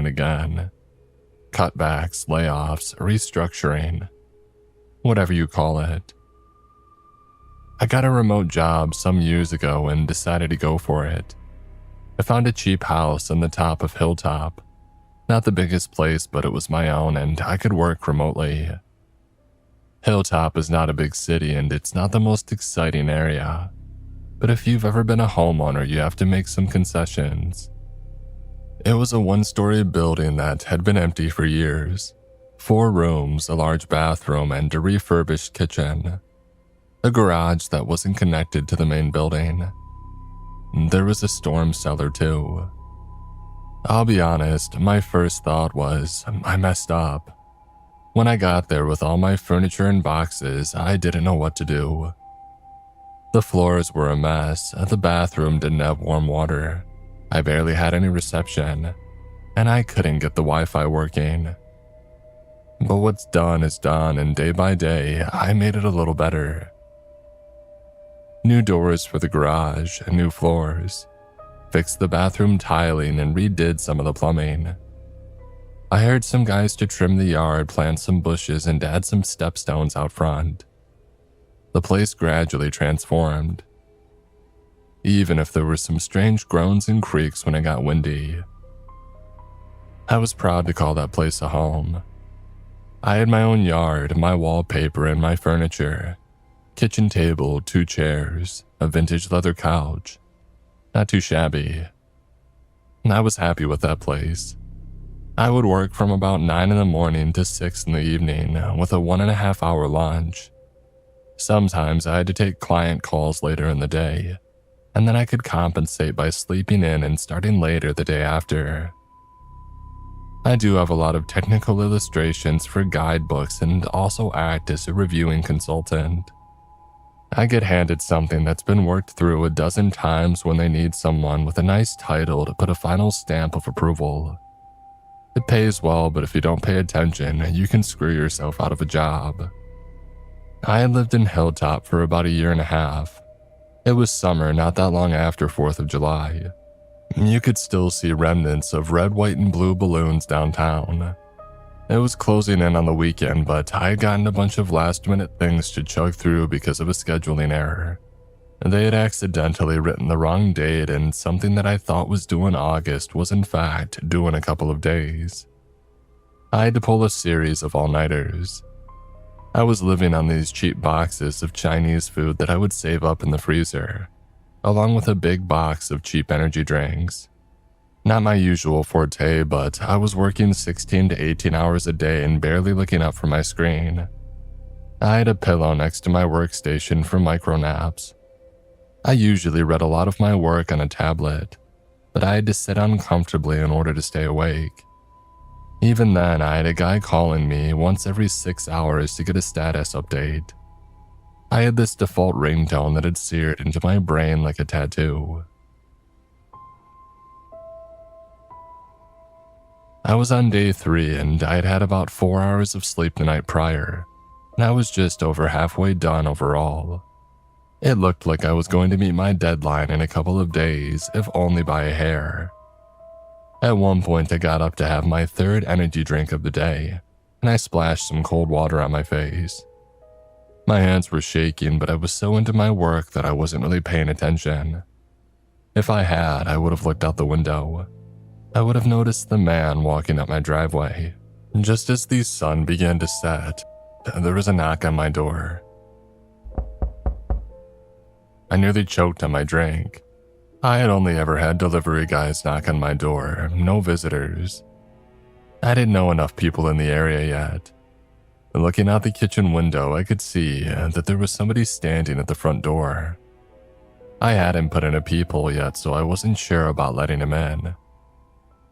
and again. Cutbacks, layoffs, restructuring, whatever you call it. I got a remote job some years ago and decided to go for it. I found a cheap house on the top of Hilltop. Not the biggest place, but it was my own and I could work remotely. Hilltop is not a big city and it's not the most exciting area. But if you've ever been a homeowner, you have to make some concessions. It was a one-story building that had been empty for years. 4 rooms, a large bathroom, and a refurbished kitchen. A garage that wasn't connected to the main building. There was a storm cellar too. I'll be honest, my first thought was, I messed up. When I got there with all my furniture in boxes, I didn't know what to do. The floors were a mess, the bathroom didn't have warm water, I barely had any reception, and I couldn't get the Wi-Fi working. But what's done is done, and day by day, I made it a little better. New doors for the garage, new floors, fixed the bathroom tiling and redid some of the plumbing. I hired some guys to trim the yard, plant some bushes, and add some stepstones out front. The place gradually transformed, even if there were some strange groans and creaks when it got windy. I was proud to call that place a home. I had my own yard, my wallpaper, and my furniture. Kitchen table, 2 chairs, a vintage leather couch. Not too shabby. I was happy with that place. I would work from about 9 in the morning to 6 in the evening with a 1.5 hour lunch. Sometimes I had to take client calls later in the day, and then I could compensate by sleeping in and starting later the day after. I do have a lot of technical illustrations for guidebooks and also act as a reviewing consultant. I get handed something that's been worked through a dozen times when they need someone with a nice title to put a final stamp of approval. It pays well, but if you don't pay attention, you can screw yourself out of a job. I had lived in Hilltop for about 1.5 years. It was summer, not that long after 4th of July. You could still see remnants of red, white, and blue balloons downtown. It was closing in on the weekend, but I had gotten a bunch of last-minute things to chug through because of a scheduling error. They had accidentally written the wrong date, and something that I thought was due in August was in fact due in a couple of days. I had to pull a series of all-nighters. I was living on these cheap boxes of Chinese food that I would save up in the freezer, along with a big box of cheap energy drinks. Not my usual forte, but I was working 16 to 18 hours a day and barely looking up from my screen. I had a pillow next to my workstation for micro naps. I usually read a lot of my work on a tablet, but I had to sit uncomfortably in order to stay awake. Even then, I had a guy calling me once every 6 hours to get a status update. I had this default ringtone that had seared into my brain like a tattoo. I was on day 3 and I had had about 4 hours of sleep the night prior, and I was just over halfway done overall. It looked like I was going to meet my deadline in a couple of days, if only by a hair. At one point I got up to have my 3rd energy drink of the day, and I splashed some cold water on my face. My hands were shaking, but I was so into my work that I wasn't really paying attention. If I had, I would have looked out the window. I would have noticed the man walking up my driveway. Just as the sun began to set, there was a knock on my door. I nearly choked on my drink. I had only ever had delivery guys knock on my door, no visitors. I didn't know enough people in the area yet. Looking out the kitchen window, I could see that there was somebody standing at the front door. I hadn't put in a peephole yet, so I wasn't sure about letting him in.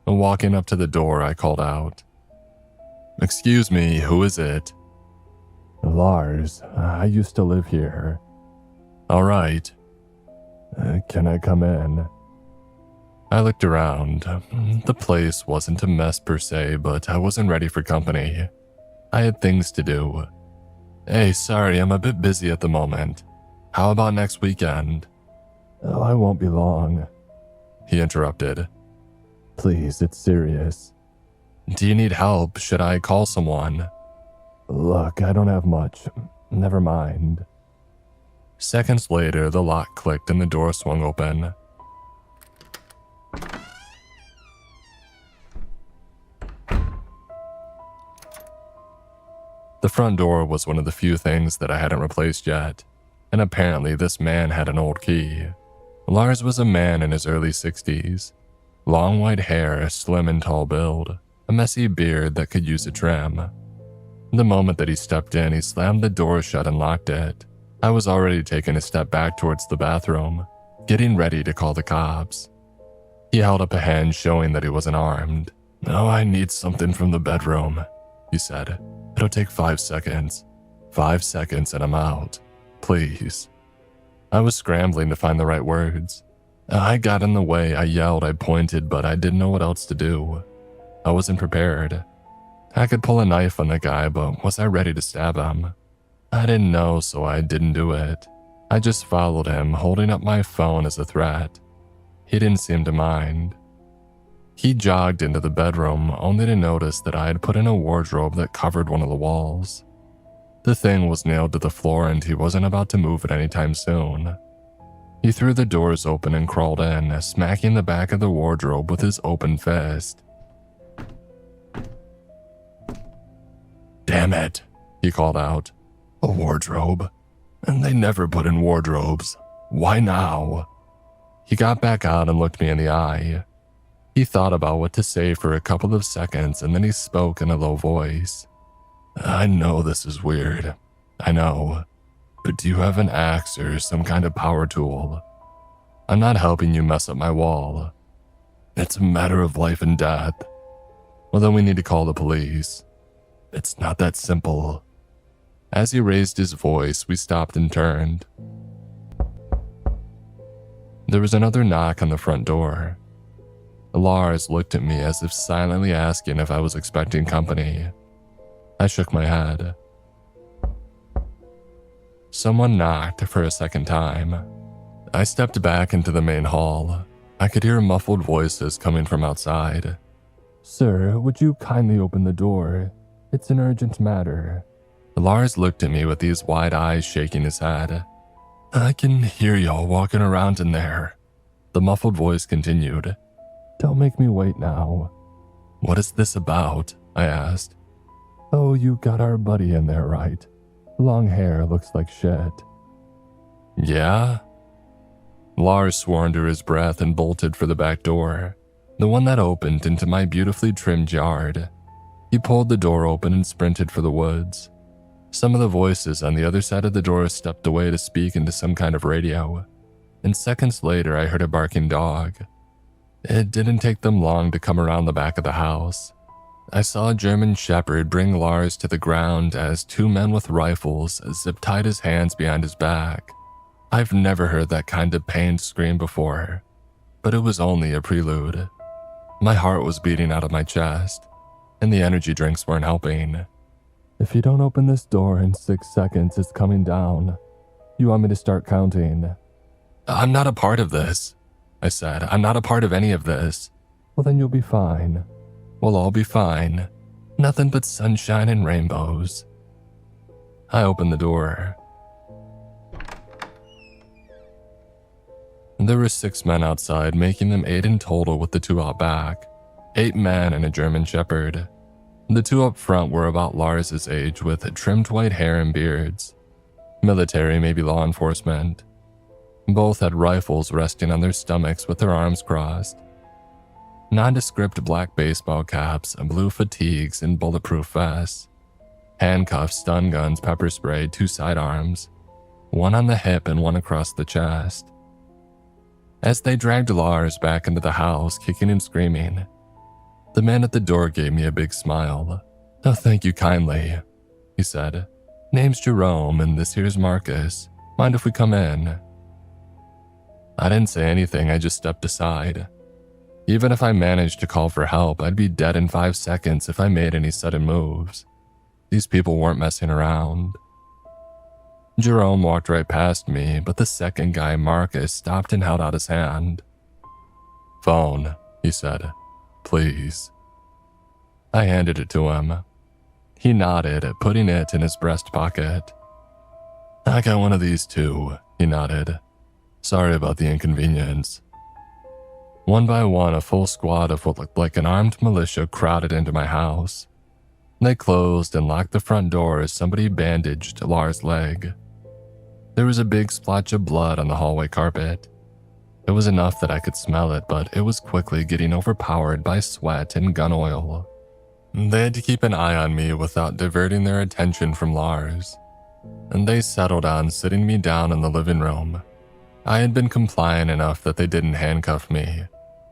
Walking up to the door, I called out, "Excuse me, who is it?" "Lars, I used to live here." "All right." Can I come in?" I looked around. The place wasn't a mess per se, but I wasn't ready for company. I had things to do. "Hey, sorry, I'm a bit busy at the moment. How about next weekend?" "Oh, I won't be long." He interrupted. "Please, it's serious. Do you need help? Should I call someone? Look, I don't have much. Never mind. Seconds later, the lock clicked and the door swung open. The front door was one of the few things that I hadn't replaced yet, and apparently this man had an old key. Lars was a man in his early 60s. Long white hair, a slim and tall build, a messy beard that could use a trim. The moment that he stepped in, he slammed the door shut and locked it. I was already taking a step back towards the bathroom, getting ready to call the cops. He held up a hand showing that he wasn't armed. "Oh, I need something from the bedroom," he said. "It'll take 5 seconds. 5 seconds and I'm out. Please." I was scrambling to find the right words. I got in the way, I yelled, I pointed, but I didn't know what else to do. I wasn't prepared. I could pull a knife on the guy, but was I ready to stab him? I didn't know, so I didn't do it. I just followed him, holding up my phone as a threat. He didn't seem to mind. He jogged into the bedroom, only to notice that I had put in a wardrobe that covered one of the walls. The thing was nailed to the floor and he wasn't about to move it anytime soon. He threw the doors open and crawled in, smacking the back of the wardrobe with his open fist. "Damn it," he called out. "A wardrobe? And they never put in wardrobes. Why now?" He got back out and looked me in the eye. He thought about what to say for a couple of seconds and then he spoke in a low voice. "I know this is weird. I know. But do you have an axe or some kind of power tool? I'm not helping you mess up my wall. It's a matter of life and death. Well, then we need to call the police. It's not that simple." As he raised his voice, we stopped and turned. There was another knock on the front door. Lars looked at me as if silently asking if I was expecting company. I shook my head. Someone knocked for a second time. I stepped back into the main hall. I could hear muffled voices coming from outside. "Sir, would you kindly open the door? It's an urgent matter." Lars looked at me with these wide eyes, shaking his head. "I can hear y'all walking around in there." The muffled voice continued. "Don't make me wait now." "What is this about?" I asked. "Oh, you got our buddy in there, right? Long hair, looks like shit." "Yeah?" Lars swore under his breath and bolted for the back door, the one that opened into my beautifully trimmed yard. He pulled the door open and sprinted for the woods. Some of the voices on the other side of the door stepped away to speak into some kind of radio, and seconds later I heard a barking dog. It didn't take them long to come around the back of the house. I saw a German shepherd bring Lars to the ground as 2 men with rifles zip-tied his hands behind his back. I've never heard that kind of pained scream before, but it was only a prelude. My heart was beating out of my chest, and the energy drinks weren't helping. "If you don't open this door in 6 seconds, it's coming down. You want me to start counting?" "I'm not a part of this," I said. "I'm not a part of any of this." "Well, then you'll be fine." "We'll all be fine. Nothing but sunshine and rainbows." I opened the door. There were 6 men outside, making them 8 in total with the 2 out back. 8 men and a German shepherd. The 2 up front were about Lars's age with trimmed white hair and beards. Military, maybe law enforcement. Both had rifles resting on their stomachs with their arms crossed. Nondescript black baseball caps, blue fatigues, and bulletproof vests. Handcuffs, stun guns, pepper spray, 2 sidearms. One on the hip and one across the chest. As they dragged Lars back into the house, kicking and screaming, the man at the door gave me a big smile. "Oh, thank you kindly," he said. "Name's Jerome, and this here's Marcus. Mind if we come in?" I didn't say anything, I just stepped aside. Even if I managed to call for help, I'd be dead in 5 seconds if I made any sudden moves. These people weren't messing around. Jerome walked right past me, but the second guy, Marcus, stopped and held out his hand. "Phone," he said. "Please." I handed it to him. He nodded, putting it in his breast pocket. I got one of these too, he nodded. Sorry about the inconvenience. One by one, a full squad of what looked like an armed militia crowded into my house. They closed and locked the front door as somebody bandaged Lars' leg. There was a big splotch of blood on the hallway carpet. It was enough that I could smell it, but it was quickly getting overpowered by sweat and gun oil. They had to keep an eye on me without diverting their attention from Lars, and they settled on sitting me down in the living room. I had been compliant enough that they didn't handcuff me,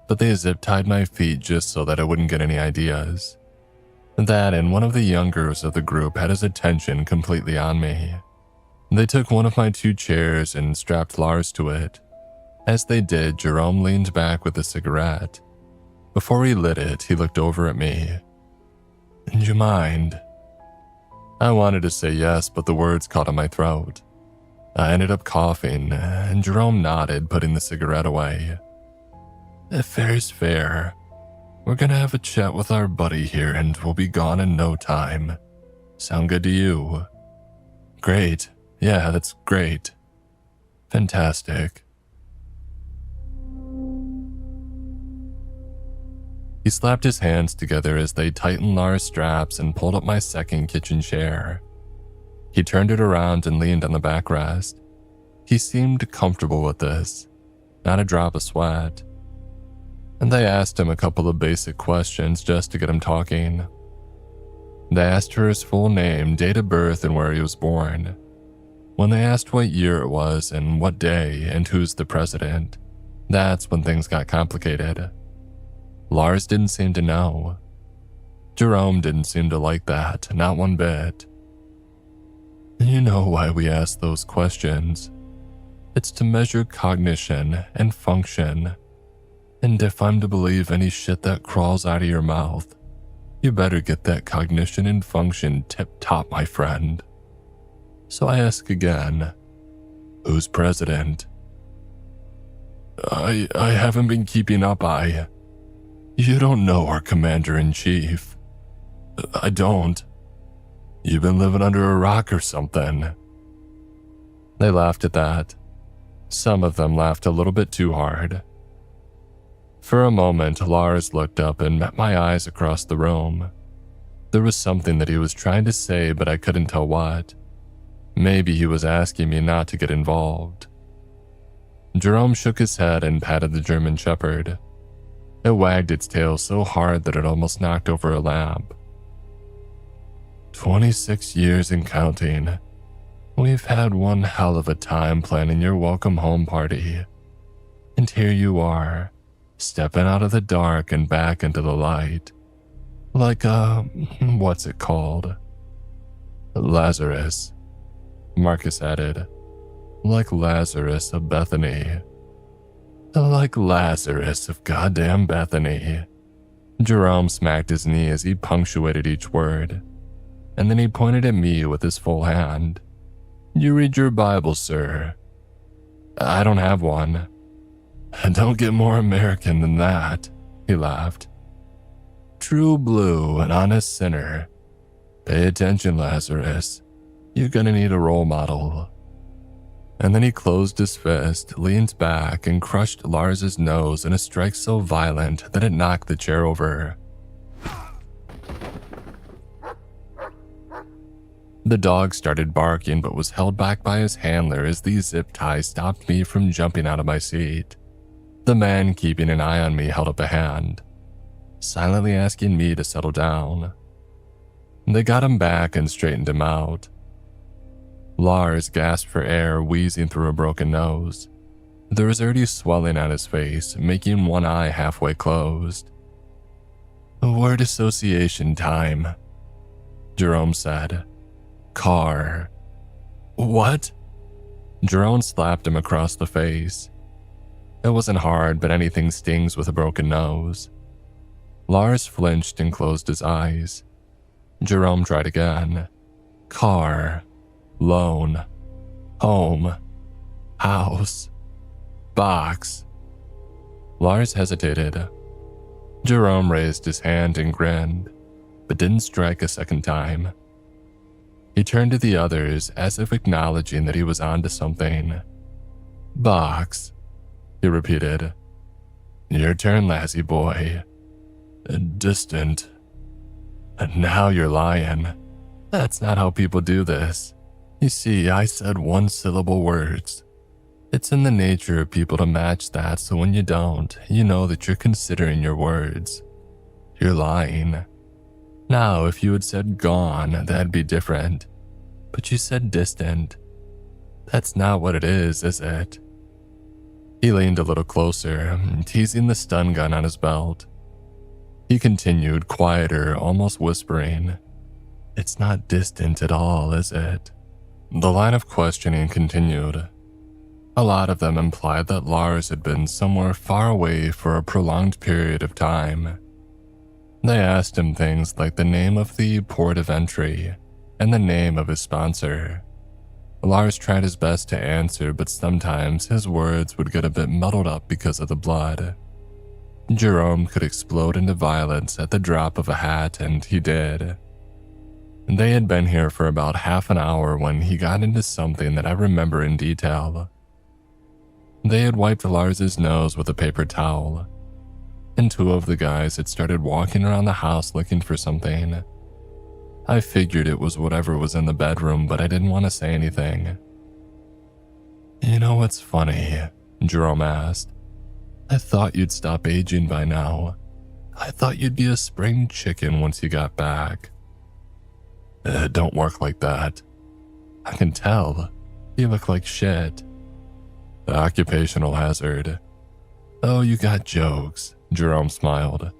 but they zip-tied my feet just so that I wouldn't get any ideas. That and one of the youngers of the group had his attention completely on me. They took one of my 2 chairs and strapped Lars to it. As they did, Jerome leaned back with a cigarette. Before he lit it, he looked over at me. "Do you mind?" I wanted to say yes, but the words caught in my throat. I ended up coughing, and Jerome nodded, putting the cigarette away. "Fair's fair. We're gonna have a chat with our buddy here and we'll be gone in no time. Sound good to you?" "Great. Yeah, that's great." "Fantastic." He slapped his hands together as they tightened Lars' straps and pulled up my second kitchen chair. He turned it around and leaned on the backrest. He seemed comfortable with this, not a drop of sweat. And they asked him a couple of basic questions just to get him talking. They asked for his full name, date of birth, and where he was born. When they asked what year it was and what day and who's the president, that's when things got complicated. Lars didn't seem to know. Jerome didn't seem to like that, not one bit. "You know why we ask those questions. It's to measure cognition and function. And if I'm to believe any shit that crawls out of your mouth, you better get that cognition and function tip-top, my friend. So I ask again, who's president?" I haven't been keeping up, You don't know our commander-in-chief." "I don't." "You've been living under a rock or something." They laughed at that. Some of them laughed a little bit too hard. For a moment, Lars looked up and met my eyes across the room. There was something that he was trying to say, but I couldn't tell what. Maybe he was asking me not to get involved. Jerome shook his head and patted the German Shepherd. It wagged its tail so hard that it almost knocked over a lamp. 26 years and counting. We've had one hell of a time planning your welcome home party. And here you are, stepping out of the dark and back into the light. Like what's it called? Lazarus. Marcus added. Like Lazarus of Bethany. Like Lazarus of goddamn Bethany. Jerome smacked his knee as he punctuated each word, and then he pointed at me with his full hand. "You read your Bible, sir." "I don't have one." "Don't get more American than that," he laughed. "True blue, an honest sinner. Pay attention, Lazarus. You're gonna need a role model." And then he closed his fist, leaned back, and crushed Lars's nose in a strike so violent that it knocked the chair over. The dog started barking but was held back by his handler as the zip tie stopped me from jumping out of my seat. The man keeping an eye on me held up a hand, silently asking me to settle down. They got him back and straightened him out. Lars gasped for air, wheezing through a broken nose. There was already swelling on his face, making one eye halfway closed. "Word association time," Jerome said. "Car." "What?" Jerome slapped him across the face. It wasn't hard, but anything stings with a broken nose. Lars flinched and closed his eyes. Jerome tried again. "Car. Loan. Home. House. Box." Lars hesitated. Jerome raised his hand and grinned. but didn't strike a second time. He turned to the others as if acknowledging that he was onto something. "Box," he repeated. "Your turn, lassie boy. Distant. And now you're lying. That's not how people do this. You see, I said one-syllable words. It's in the nature of people to match that, so when you don't, you know that you're considering your words. You're lying. Now, if you had said gone, that'd be different. But you said distant. That's not what it is it?" He leaned a little closer, teasing the stun gun on his belt. He continued, quieter, almost whispering, "It's not distant at all, is it?" The line of questioning continued. A lot of them implied that Lars had been somewhere far away for a prolonged period of time. They asked him things like the name of the port of entry and the name of his sponsor. Lars tried his best to answer, but sometimes his words would get a bit muddled up because of the blood. Jerome could explode into violence at the drop of a hat, and he did. They had been here for about half an hour when he got into something that I remember in detail. They had wiped Lars's nose with a paper towel, and two of the guys had started walking around the house looking for something. I figured it was whatever was in the bedroom, but I didn't want to say anything. "You know what's funny?" Jerome asked. "I thought you'd stop aging by now. I thought you'd be a spring chicken once you got back." It don't work like that. I can tell. You look like shit." "The occupational hazard." "Oh, you got jokes," Jerome smiled.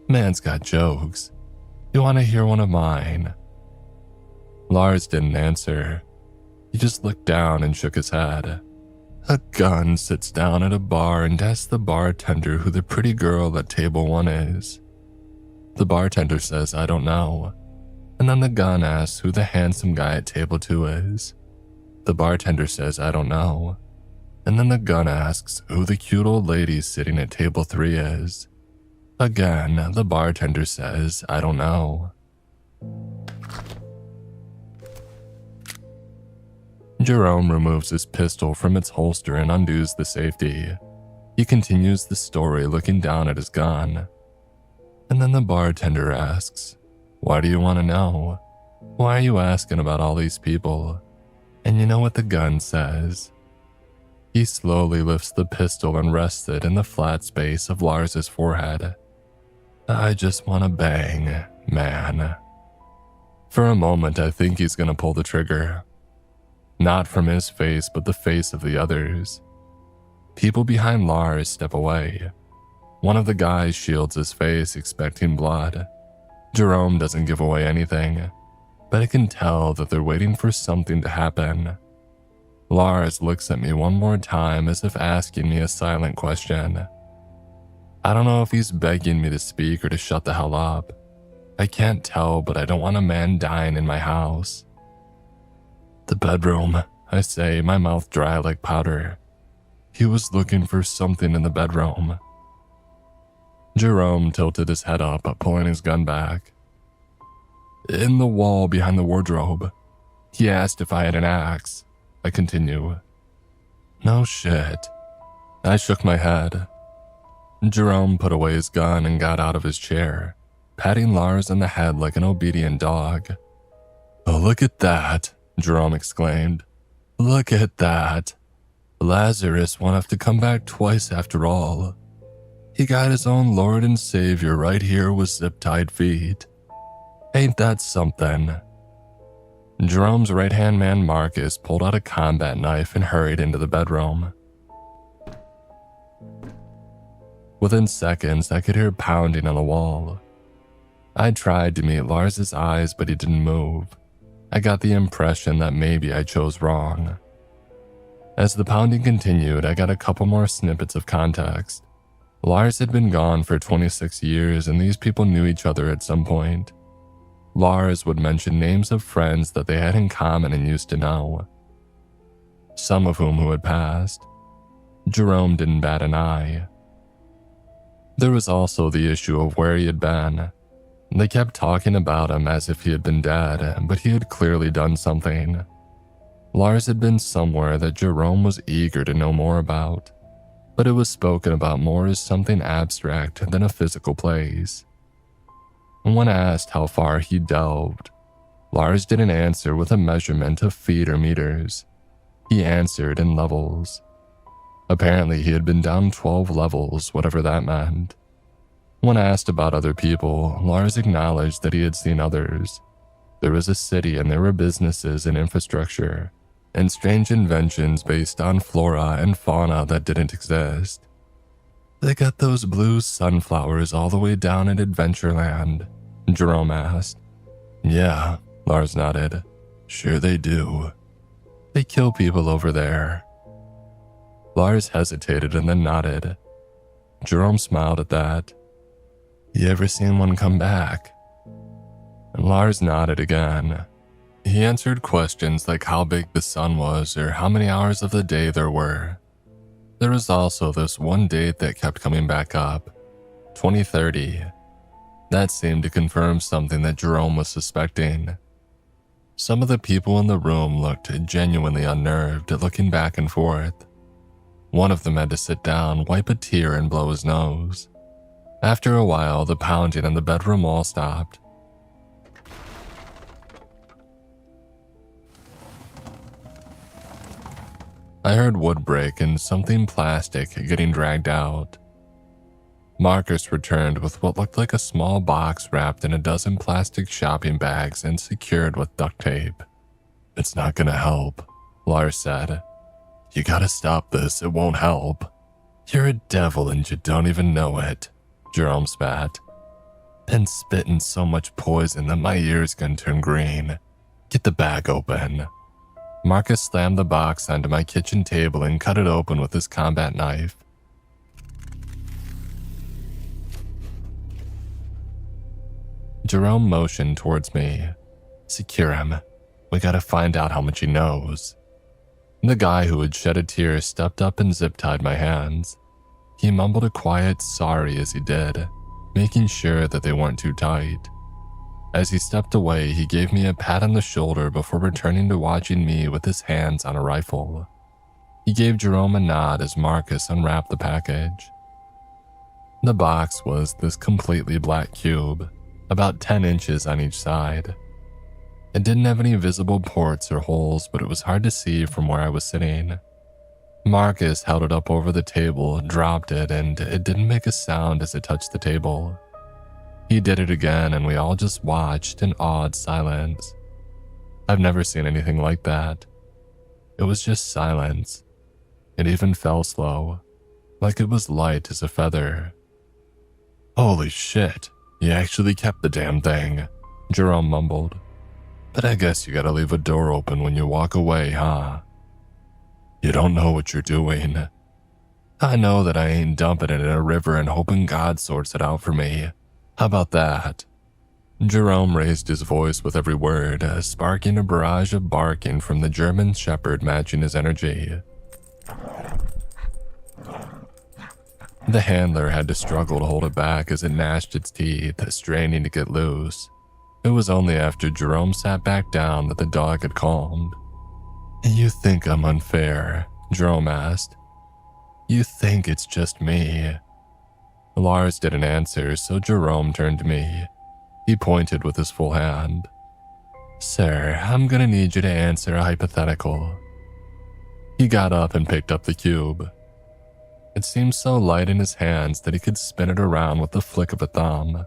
"Man's got jokes. You want to hear one of mine?" Lars didn't answer. He just looked down and shook his head. "A gun sits down at a bar and asks the bartender who the pretty girl at table 1 is. The bartender says, 'I don't know.' And then the gun asks who the handsome guy at table 2 is. The bartender says, 'I don't know.' And then the gun asks who the cute old lady sitting at table 3 is. Again, the bartender says, 'I don't know.'" Jerome removes his pistol from its holster and undoes the safety. He continues the story, looking down at his gun. And then the bartender asks, "Why do you want to know? Why are you asking about all these people?" And you know what the gun says? He slowly lifts the pistol and rests it in the flat space of Lars's forehead. "I just want to bang, man." For a moment, I think he's gonna pull the trigger. Not from his face, but the face of the others. People behind Lars step away. One of the guys shields his face, expecting blood. Jerome doesn't give away anything, but I can tell that they're waiting for something to happen. Lars looks at me one more time as if asking me a silent question. I don't know if he's begging me to speak or to shut the hell up. I can't tell, but I don't want a man dying in my house. "The bedroom," I say, my mouth dry like powder. "He was looking for something in the bedroom." Jerome tilted his head up, pulling his gun back. "In the wall behind the wardrobe. He asked if I had an axe," I continue. "No shit." I shook my head. Jerome put away his gun and got out of his chair, patting Lars on the head like an obedient dog. "Oh, look at that," Jerome exclaimed. "Look at that. Lazarus won't have to come back twice after all. He got his own Lord and Savior right here with zip-tied feet. Ain't that something?" Jerome's right-hand man Marcus pulled out a combat knife and hurried into the bedroom. Within seconds, I could hear pounding on the wall. I tried to meet Lars's eyes, but he didn't move. I got the impression that maybe I chose wrong. As the pounding continued, I got a couple more snippets of context. Lars had been gone for 26 years, and these people knew each other at some point. Lars would mention names of friends that they had in common and used to know, some of whom who had passed. Jerome didn't bat an eye. There was also the issue of where he had been. They kept talking about him as if he had been dead, but he had clearly done something. Lars had been somewhere that Jerome was eager to know more about, but it was spoken about more as something abstract than a physical place. When asked how far he delved, Lars didn't answer with a measurement of feet or meters. He answered in levels. Apparently, he had been down 12 levels, whatever that meant. When asked about other people, Lars acknowledged that he had seen others. There was a city and there were businesses and infrastructure, and strange inventions based on flora and fauna that didn't exist. They got those blue sunflowers all the way down at Adventureland? Jerome asked. Yeah, Lars nodded. Sure they do. They kill people over there. Lars hesitated and then nodded. Jerome smiled at that. You ever seen one come back? And Lars nodded again. He answered questions like how big the sun was or how many hours of the day there were. There was also this one date that kept coming back up, 2030. That seemed to confirm something that Jerome was suspecting. Some of the people in the room looked genuinely unnerved, looking back and forth. One of them had to sit down, wipe a tear, and blow his nose. After a while, the pounding on the bedroom wall stopped. I heard wood break and something plastic getting dragged out. Marcus returned with what looked like a small box wrapped in a dozen plastic shopping bags and secured with duct tape. It's not gonna help, Lars said. You gotta stop this, it won't help. You're a devil and you don't even know it, Jerome spat. Been spitting so much poison that my ears can turn green. Get the bag open. Marcus slammed the box onto my kitchen table and cut it open with his combat knife. Jerome motioned towards me. Secure him. We gotta find out how much he knows. The guy who had shed a tear stepped up and zip-tied my hands. He mumbled a quiet sorry as he did, making sure that they weren't too tight. As he stepped away, he gave me a pat on the shoulder before returning to watching me with his hands on a rifle. He gave Jerome a nod as Marcus unwrapped the package. The box was this completely black cube, about 10 inches on each side. It didn't have any visible ports or holes, but it was hard to see from where I was sitting. Marcus held it up over the table, dropped it, and it didn't make a sound as it touched the table. He did it again, and we all just watched in awed silence. I've never seen anything like that. It was just silence. It even fell slow, like it was light as a feather. Holy shit, you actually kept the damn thing, Jerome mumbled. But I guess you gotta leave a door open when you walk away, huh? You don't know what you're doing. I know that I ain't dumping it in a river and hoping God sorts it out for me. How about that? Jerome raised his voice with every word, sparking a barrage of barking from the German shepherd matching his energy. The handler had to struggle to hold it back as it gnashed its teeth, straining to get loose. It was only after Jerome sat back down that the dog had calmed. You think I'm unfair? Jerome asked. You think it's just me? Lars didn't answer, so Jerome turned to me. He pointed with his full hand. Sir, I'm gonna need you to answer a hypothetical. He got up and picked up the cube. It seemed so light in his hands that he could spin it around with the flick of a thumb.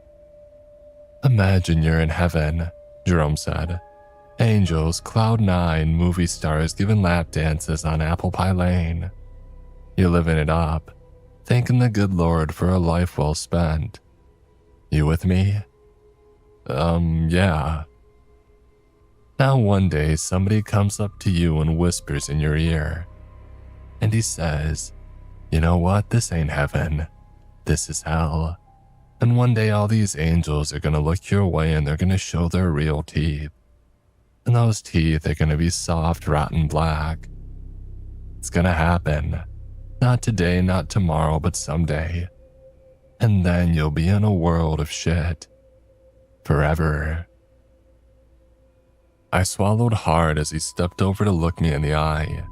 Imagine you're in heaven, Jerome said. Angels, Cloud9, movie stars giving lap dances on Apple Pie Lane. You're living it up, thanking the good Lord for a life well spent. You with me? Yeah. Now one day somebody comes up to you and whispers in your ear. And he says, you know what, this ain't heaven. This is hell. And one day all these angels are gonna look your way and they're gonna show their real teeth. And those teeth are gonna be soft, rotten black. It's gonna happen. Not today, not tomorrow, but someday. And then you'll be in a world of shit. Forever. I swallowed hard as he stepped over to look me in the eye.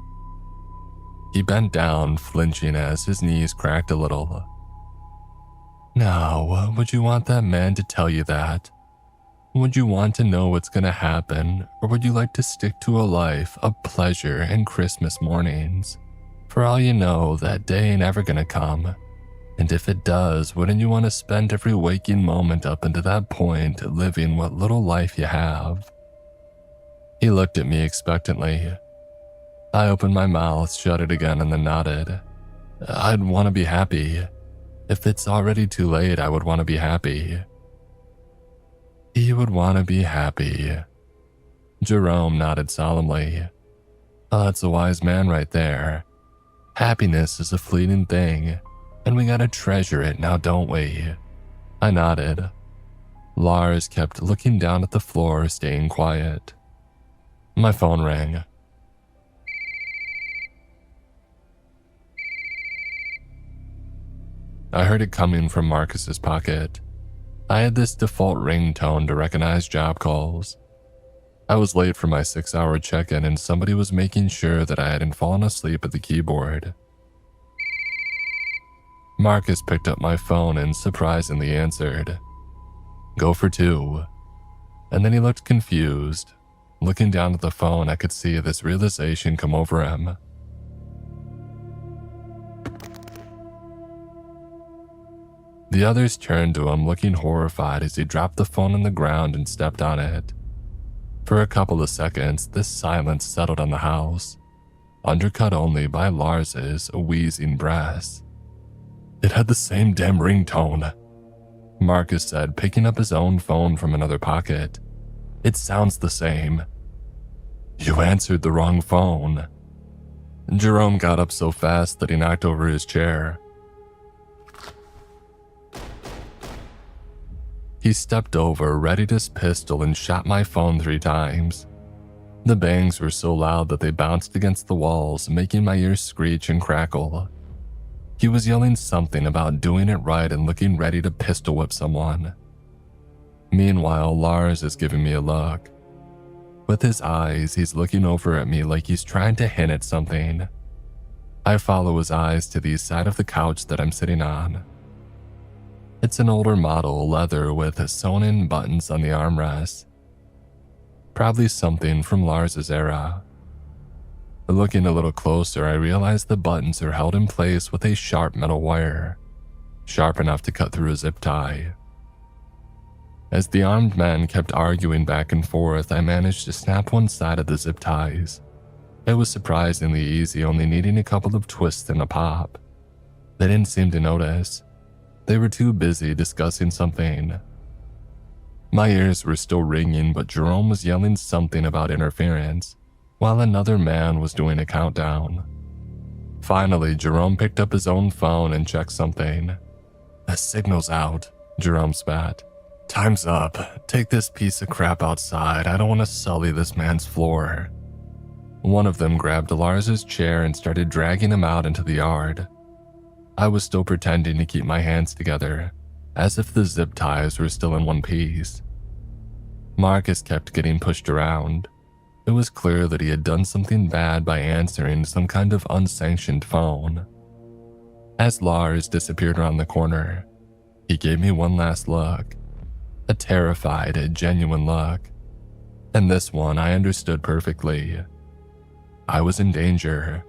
He bent down, flinching as his knees cracked a little. Now, would you want that man to tell you that? Would you want to know what's going to happen, or would you like to stick to a life of pleasure and Christmas mornings? For all you know, that day ain't ever going to come. And if it does, wouldn't you want to spend every waking moment up until that point living what little life you have? He looked at me expectantly. I opened my mouth, shut it again, and then nodded. I'd want to be happy. If it's already too late, I would want to be happy. He would want to be happy. Jerome nodded solemnly. Oh, that's a wise man right there. Happiness is a fleeting thing, and we gotta treasure it now, don't we? I nodded. Lars kept looking down at the floor, staying quiet. My phone rang. I heard it coming from Marcus's pocket. I had this default ringtone to recognize job calls. I was late for my 6-hour check-in and somebody was making sure that I hadn't fallen asleep at the keyboard. Marcus picked up my phone and surprisingly answered. Go for 2. And then he looked confused. Looking down at the phone, I could see this realization come over him. The others turned to him, looking horrified as he dropped the phone on the ground and stepped on it. For a couple of seconds, this silence settled on the house, undercut only by Lars's wheezing breaths. It had the same damn ringtone, Marcus said, picking up his own phone from another pocket. It sounds the same. You answered the wrong phone. Jerome got up so fast that he knocked over his chair. He stepped over, readied his pistol, and shot my phone 3 times. The bangs were so loud that they bounced against the walls, making my ears screech and crackle. He was yelling something about doing it right and looking ready to pistol whip someone. Meanwhile, Lars is giving me a look. With his eyes, he's looking over at me like he's trying to hint at something. I follow his eyes to the side of the couch that I'm sitting on. It's an older model, leather with sewn-in buttons on the armrests. Probably something from Lars's era. Looking a little closer, I realize the buttons are held in place with a sharp metal wire, sharp enough to cut through a zip tie. As the armed men kept arguing back and forth, I managed to snap one side of the zip ties. It was surprisingly easy, only needing a couple of twists and a pop. They didn't seem to notice. They were too busy discussing something. My ears were still ringing, but Jerome was yelling something about interference, while another man was doing a countdown. Finally, Jerome picked up his own phone and checked something. The signal's out, Jerome spat. Time's up. Take this piece of crap outside. I don't want to sully this man's floor. One of them grabbed Lars's chair and started dragging him out into the yard. I was still pretending to keep my hands together, as if the zip ties were still in one piece. Marcus kept getting pushed around. It was clear that he had done something bad by answering some kind of unsanctioned phone. As Lars disappeared around the corner, he gave me one last look. A terrified, genuine look. And this one I understood perfectly. I was in danger.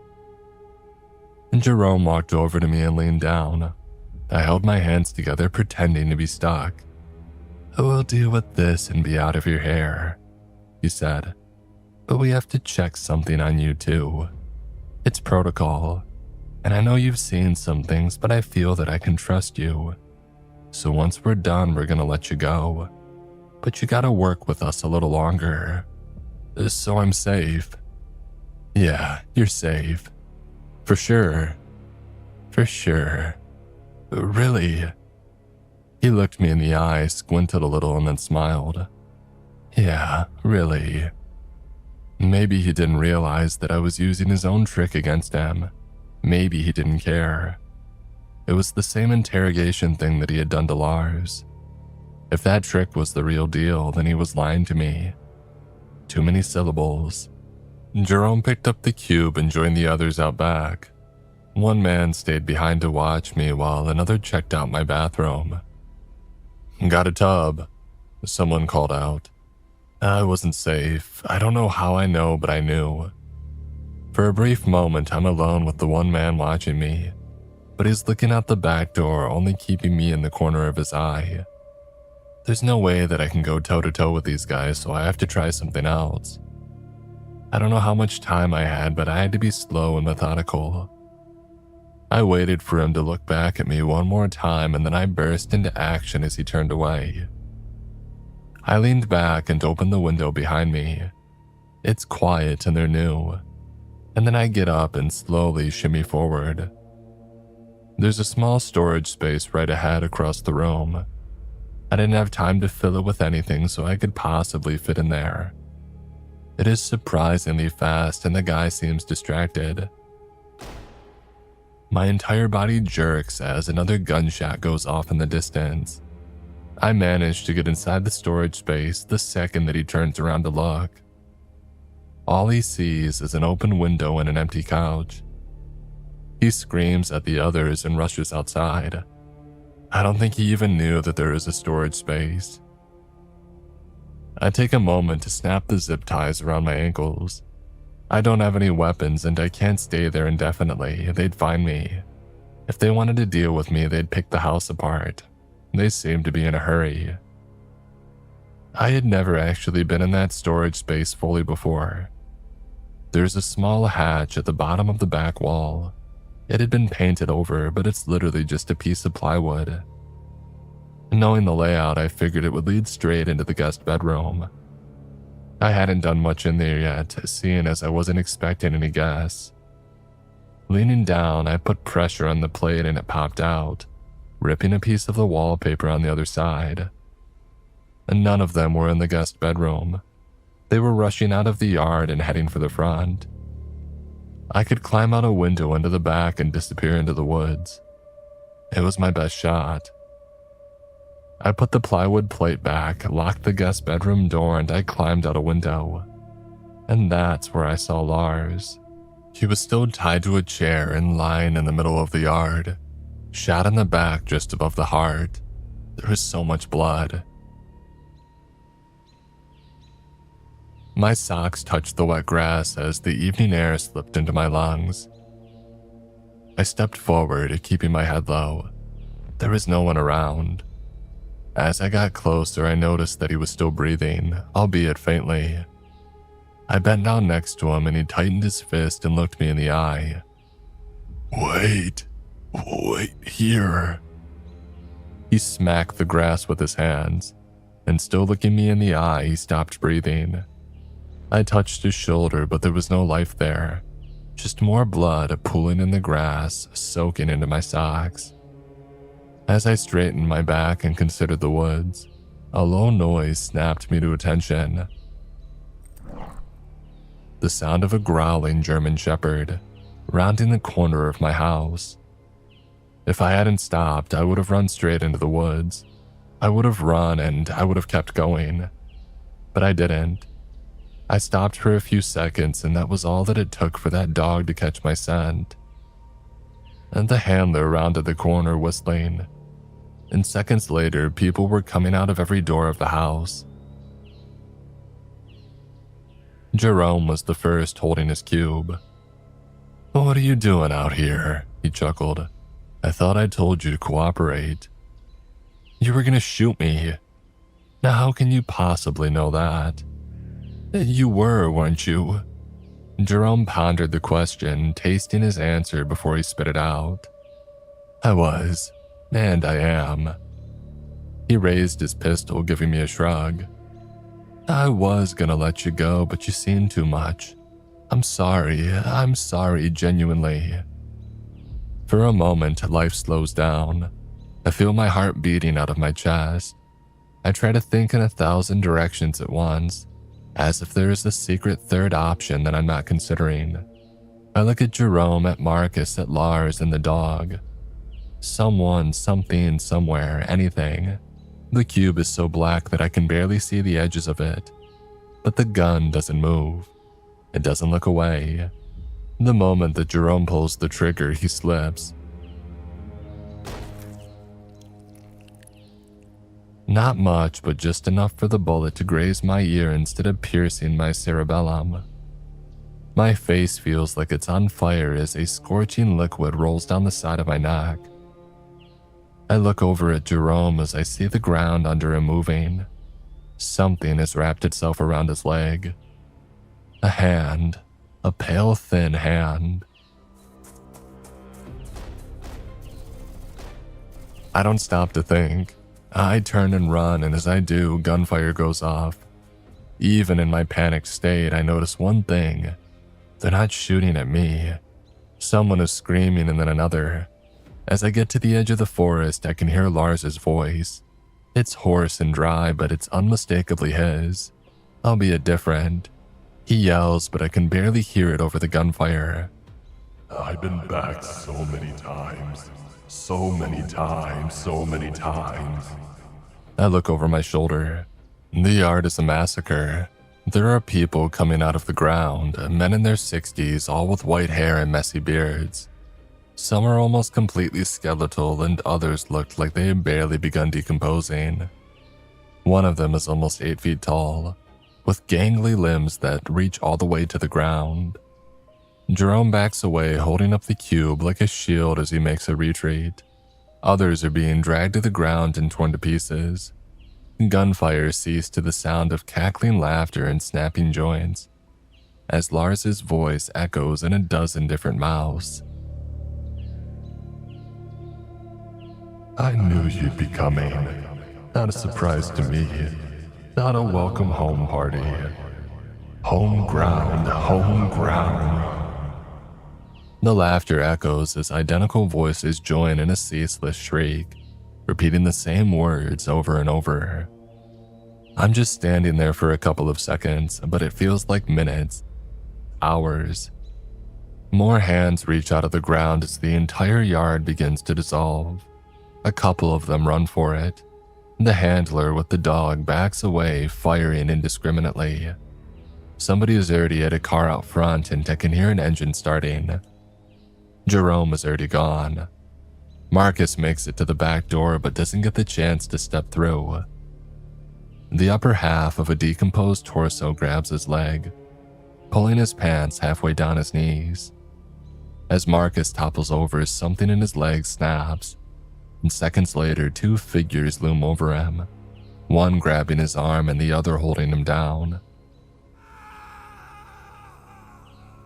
And Jerome walked over to me and leaned down. I held my hands together, pretending to be stuck. We'll deal with this and be out of your hair, he said. But we have to check something on you too. It's protocol. And I know you've seen some things, but I feel that I can trust you. So once we're done, we're gonna let you go. But you gotta work with us a little longer. So I'm safe. Yeah, you're safe. For sure. For sure. Really? He looked me in the eye, squinted a little, and then smiled. Yeah, really. Maybe he didn't realize that I was using his own trick against him. Maybe he didn't care. It was the same interrogation thing that he had done to Lars. If that trick was the real deal, then he was lying to me. Too many syllables. Jerome picked up the cube and joined the others out back. One man stayed behind to watch me while another checked out my bathroom. "Got a tub," someone called out. I wasn't safe. I don't know how I know, but I knew. For a brief moment, I'm alone with the one man watching me, but he's looking out the back door, only keeping me in the corner of his eye. There's no way that I can go toe-to-toe with these guys, so I have to try something else. I don't know how much time I had, but I had to be slow and methodical. I waited for him to look back at me one more time, and then I burst into action as he turned away. I leaned back and opened the window behind me. It's quiet and they're new. And then I get up and slowly shimmy forward. There's a small storage space right ahead across the room. I didn't have time to fill it with anything, so I could possibly fit in there. It is surprisingly fast and the guy seems distracted. My entire body jerks as another gunshot goes off in the distance. I manage to get inside the storage space the second that he turns around to look. All he sees is an open window and an empty couch. He screams at the others and rushes outside. I don't think he even knew that there is a storage space. I take a moment to snap the zip ties around my ankles. I don't have any weapons and I can't stay there indefinitely. They'd find me. If they wanted to deal with me, they'd pick the house apart. They seemed to be in a hurry. I had never actually been in that storage space fully before. There's a small hatch at the bottom of the back wall. It had been painted over, but it's literally just a piece of plywood. Knowing the layout, I figured it would lead straight into the guest bedroom. I hadn't done much in there yet, seeing as I wasn't expecting any guests. Leaning down, I put pressure on the plate and it popped out, ripping a piece of the wallpaper on the other side. And none of them were in the guest bedroom. They were rushing out of the yard and heading for the front. I could climb out a window into the back and disappear into the woods. It was my best shot. I put the plywood plate back, locked the guest bedroom door, and I climbed out a window. And that's where I saw Lars. He was still tied to a chair and lying in the middle of the yard, shot in the back just above the heart. There was so much blood. My socks touched the wet grass as the evening air slipped into my lungs. I stepped forward, keeping my head low. There was no one around. As I got closer, I noticed that he was still breathing, albeit faintly. I bent down next to him and he tightened his fist and looked me in the eye. Wait here. He smacked the grass with his hands, and still looking me in the eye, he stopped breathing. I touched his shoulder, but there was no life there. Just more blood pooling in the grass, soaking into my socks. As I straightened my back and considered the woods, a low noise snapped me to attention. The sound of a growling German shepherd, rounding the corner of my house. If I hadn't stopped, I would have run straight into the woods. I would have run and I would have kept going. But I didn't. I stopped for a few seconds and that was all that it took for that dog to catch my scent. And the handler rounded the corner whistling. And seconds later, people were coming out of every door of the house. Jerome was the first holding his cube. "What are you doing out here?" he chuckled. "I thought I told you to cooperate." "You were gonna shoot me." "Now how can you possibly know that?" "You were, weren't you?" Jerome pondered the question, tasting his answer before he spit it out. "I was, and I am." He raised his pistol, giving me a shrug. "I was gonna let you go, but you seen too much. I'm sorry, genuinely." For a moment, life slows down. I feel my heart beating out of my chest. I try to think in 1,000 directions at once, as if there is a secret third option that I'm not considering. I look at Jerome, at Marcus, at Lars, and the dog. Someone, something, somewhere, anything. The cube is so black that I can barely see the edges of it, but the gun doesn't move. It doesn't look away. The moment that Jerome pulls the trigger, he slips. Not much, but just enough for the bullet to graze my ear instead of piercing my cerebellum. My face feels like it's on fire as a scorching liquid rolls down the side of my neck. I look over at Jerome as I see the ground under him moving. Something has wrapped itself around his leg. A hand. A pale, thin hand. I don't stop to think. I turn and run, and as I do, gunfire goes off. Even in my panicked state, I notice one thing. They're not shooting at me. Someone is screaming and then another. As I get to the edge of the forest, I can hear Lars's voice. It's hoarse and dry, but it's unmistakably his, albeit different. He yells, but I can barely hear it over the gunfire. I've been back so many times. So many times, so many times. I look over my shoulder. The yard is a massacre. There are people coming out of the ground, men in their 60s, all with white hair and messy beards. Some are almost completely skeletal, and others looked like they had barely begun decomposing. One of them is almost 8 feet tall, with gangly limbs that reach all the way to the ground. Jerome backs away, holding up the cube like a shield as he makes a retreat. Others are being dragged to the ground and torn to pieces. Gunfire ceased to the sound of cackling laughter and snapping joints, as Lars's voice echoes in a dozen different mouths. I knew you'd be coming. Not a surprise to me. Not a welcome home party. Home ground, home ground. The laughter echoes as identical voices join in a ceaseless shriek, repeating the same words over and over. I'm just standing there for a couple of seconds, but it feels like minutes, hours. More hands reach out of the ground as the entire yard begins to dissolve. A couple of them run for it. The handler with the dog backs away, firing indiscriminately. Somebody is already at a car out front, and I can hear an engine starting. Jerome is already gone. Marcus makes it to the back door but doesn't get the chance to step through. The upper half of a decomposed torso grabs his leg, pulling his pants halfway down his knees. As Marcus topples over, something in his leg snaps, and seconds later, 2 figures loom over him, one grabbing his arm and the other holding him down.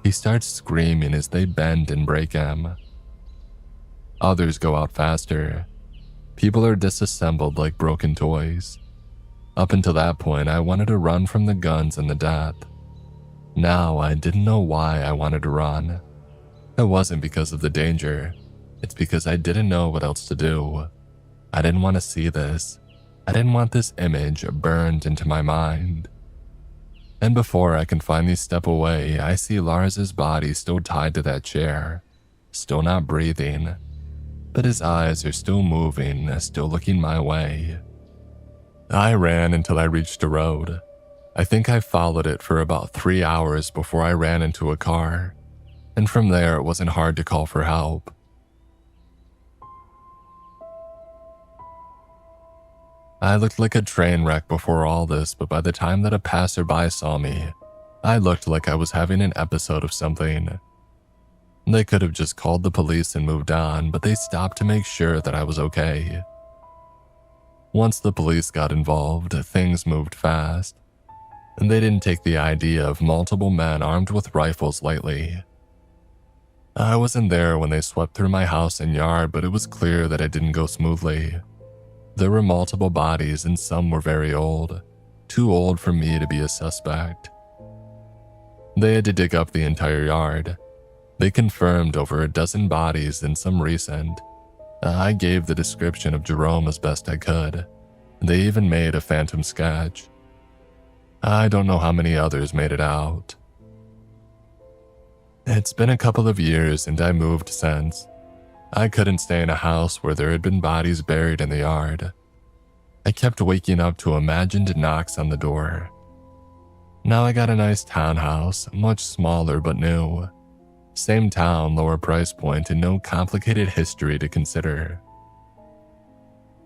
He starts screaming as they bend and break him. Others go out faster. People are disassembled like broken toys. Up until that point, I wanted to run from the guns and the death. Now, I didn't know why I wanted to run. It wasn't because of the danger. It's because I didn't know what else to do. I didn't want to see this. I didn't want this image burned into my mind. And before I can finally step away, I see Lars's body still tied to that chair, still not breathing, but his eyes are still moving, still looking my way. I ran until I reached a road. I think I followed it for about 3 hours before I ran into a car, and from there it wasn't hard to call for help. I looked like a train wreck before all this, but by the time that a passerby saw me, I looked like I was having an episode of something. They could have just called the police and moved on, but they stopped to make sure that I was okay. Once the police got involved, things moved fast, and they didn't take the idea of multiple men armed with rifles lightly. I wasn't there when they swept through my house and yard, but it was clear that it didn't go smoothly. There were multiple bodies, and some were very old, too old for me to be a suspect. They had to dig up the entire yard. They confirmed over a dozen bodies and some recent. I gave the description of Jerome as best I could. They even made a phantom sketch. I don't know how many others made it out. It's been a couple of years and I moved since. I couldn't stay in a house where there had been bodies buried in the yard. I kept waking up to imagined knocks on the door. Now I got a nice townhouse, much smaller but new. Same town, lower price point, and no complicated history to consider.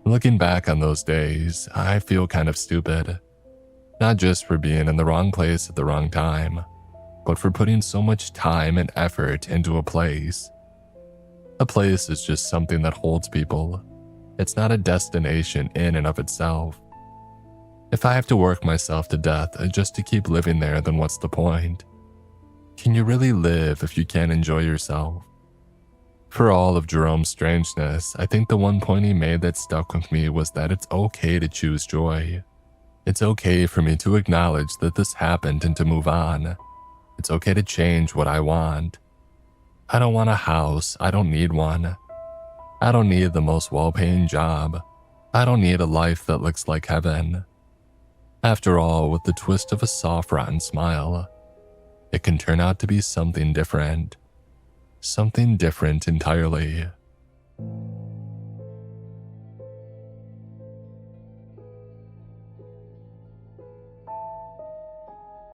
Looking back on those days, I feel kind of stupid. Not just for being in the wrong place at the wrong time, but for putting so much time and effort into a place. A place is just something that holds people. It's not a destination in and of itself. If I have to work myself to death just to keep living there, then what's the point? Can you really live if you can't enjoy yourself? For all of Jerome's strangeness, I think the one point he made that stuck with me was that it's okay to choose joy. It's okay for me to acknowledge that this happened and to move on. It's okay to change what I want. I don't want a house, I don't need one. I don't need the most well-paying job. I don't need a life that looks like heaven. After all, with the twist of a soft, rotten smile, it can turn out to be something different. Something different entirely.